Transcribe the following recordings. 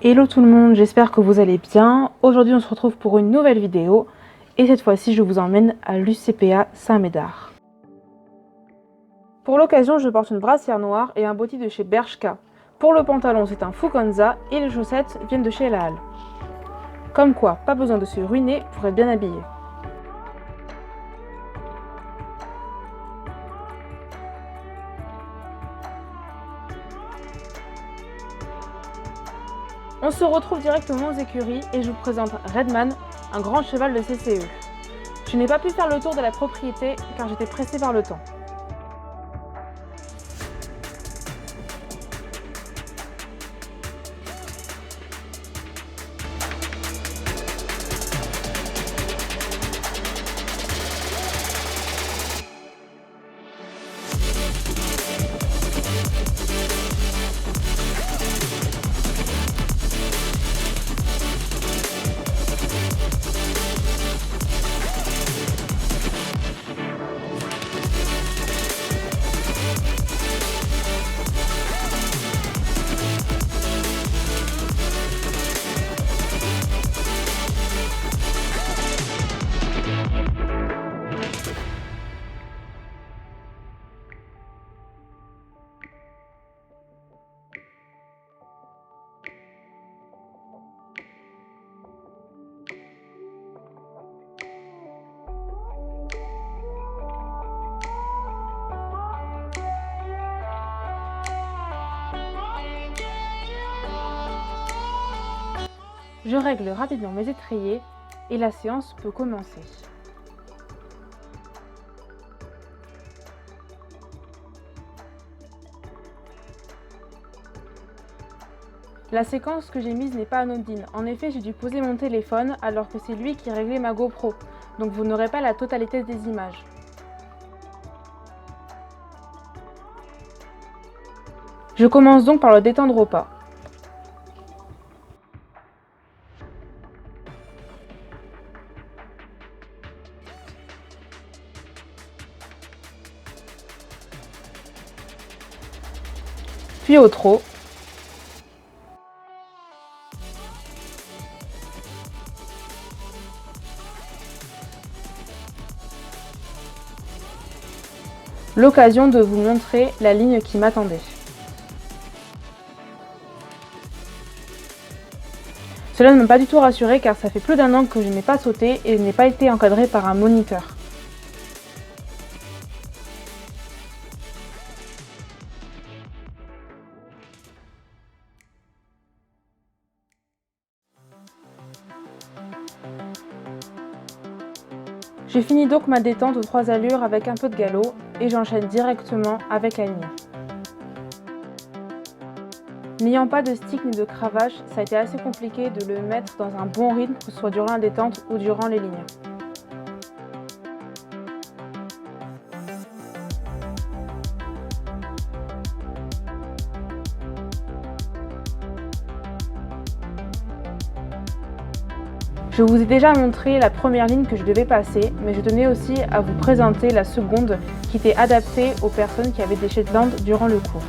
Hello tout le monde, j'espère que vous allez bien. Aujourd'hui on se retrouve pour une nouvelle vidéo et cette fois-ci je vous emmène à l'UCPA Saint-Médard. Pour l'occasion je porte une brassière noire et un body de chez Bershka. Pour le pantalon c'est un Fukonza et les chaussettes viennent de chez La Halle. Comme quoi, pas besoin de se ruiner pour être bien habillé. On se retrouve directement aux écuries et je vous présente Redman, un grand cheval de CCE. Je n'ai pas pu faire le tour de la propriété car j'étais pressée par le temps. Je règle rapidement mes étriers et la séance peut commencer. La séquence que j'ai mise n'est pas anodine. En effet, j'ai dû poser mon téléphone alors que c'est lui qui réglait ma GoPro. Donc vous n'aurez pas la totalité des images. Je commence donc par le détendre au pas. Puis au trot. L'occasion de vous montrer la ligne qui m'attendait. Cela ne m'a pas du tout rassurée car ça fait plus d'1 an que je n'ai pas sauté et je n'ai pas été encadrée par un moniteur. J'ai fini donc ma détente aux 3 allures avec un peu de galop et j'enchaîne directement avec la ligne. N'ayant pas de stick ni de cravache, ça a été assez compliqué de le mettre dans un bon rythme, que ce soit durant la détente ou durant les lignes. Je vous ai déjà montré la première ligne que je devais passer, mais je tenais aussi à vous présenter la seconde qui était adaptée aux personnes qui avaient des Shetland durant le cours.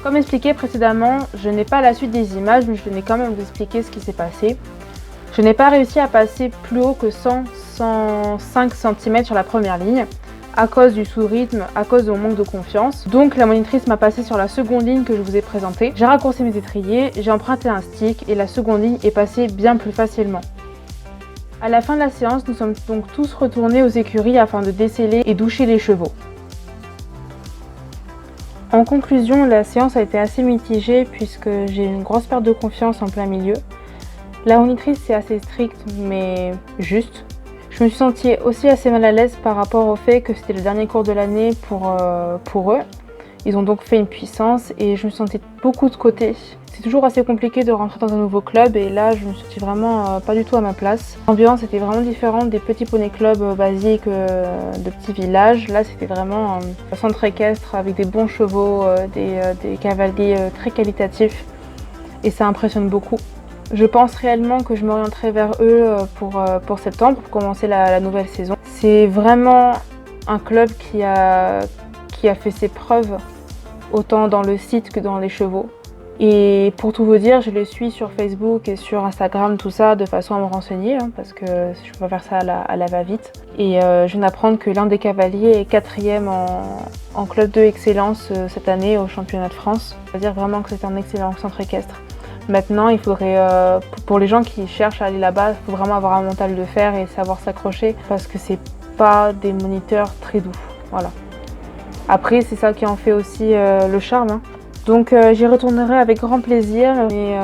Comme expliqué précédemment, je n'ai pas la suite des images, mais je tenais quand même à vous expliquer ce qui s'est passé. Je n'ai pas réussi à passer plus haut que 105 cm sur la première ligne à cause du sous-rythme, à cause de mon manque de confiance. Donc la monitrice m'a passé sur la seconde ligne que je vous ai présentée. J'ai raccourci mes étriers, j'ai emprunté un stick et la seconde ligne est passée bien plus facilement. À la fin de la séance, nous sommes donc tous retournés aux écuries afin de déceler et doucher les chevaux. En conclusion, la séance a été assez mitigée puisque j'ai une grosse perte de confiance en plein milieu. La monitrice c'est assez strict mais juste. Je me suis sentie aussi assez mal à l'aise par rapport au fait que c'était le dernier cours de l'année pour eux. Ils ont donc fait une puissance et je me sentais beaucoup de côté. C'est toujours assez compliqué de rentrer dans un nouveau club et là je me sentais vraiment pas du tout à ma place. L'ambiance était vraiment différente des petits poney clubs basiques de petits villages. Là c'était vraiment un centre équestre avec des bons chevaux, des cavaliers très qualitatifs et ça impressionne beaucoup. Je pense réellement que je m'orienterai vers eux pour septembre, pour commencer la nouvelle saison. C'est vraiment un club qui a fait ses preuves, autant dans le site que dans les chevaux. Et pour tout vous dire, je les suis sur Facebook et sur Instagram, tout ça, de façon à me renseigner, parce que je peux pas faire ça à la va-vite. Et je viens d'apprendre que l'un des cavaliers est 4e en club de excellence cette année au championnat de France. C'est-à-dire vraiment que c'est un excellent centre équestre. Maintenant, il faudrait, pour les gens qui cherchent à aller là-bas, il faut vraiment avoir un mental de fer et savoir s'accrocher parce que c'est pas des moniteurs très doux. Voilà. Après, c'est ça qui en fait aussi le charme. Hein. Donc, j'y retournerai avec grand plaisir. Mais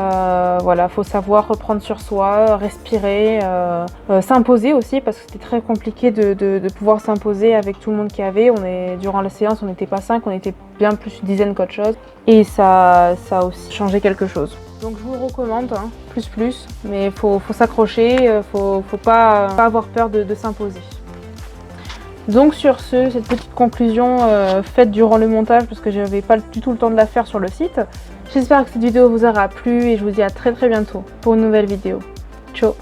voilà, faut savoir reprendre sur soi, respirer, s'imposer aussi parce que c'était très compliqué de pouvoir s'imposer avec tout le monde qu'il y avait. Durant la séance, on n'était pas 5, on était bien plus une dizaine qu'autre chose. Et ça a aussi changé quelque chose. Donc je vous le recommande, hein, plus, mais il faut s'accrocher, faut pas avoir peur de s'imposer. Donc sur cette petite conclusion faite durant le montage parce que je n'avais pas du tout le temps de la faire sur le site. J'espère que cette vidéo vous aura plu et je vous dis à très bientôt pour une nouvelle vidéo. Ciao!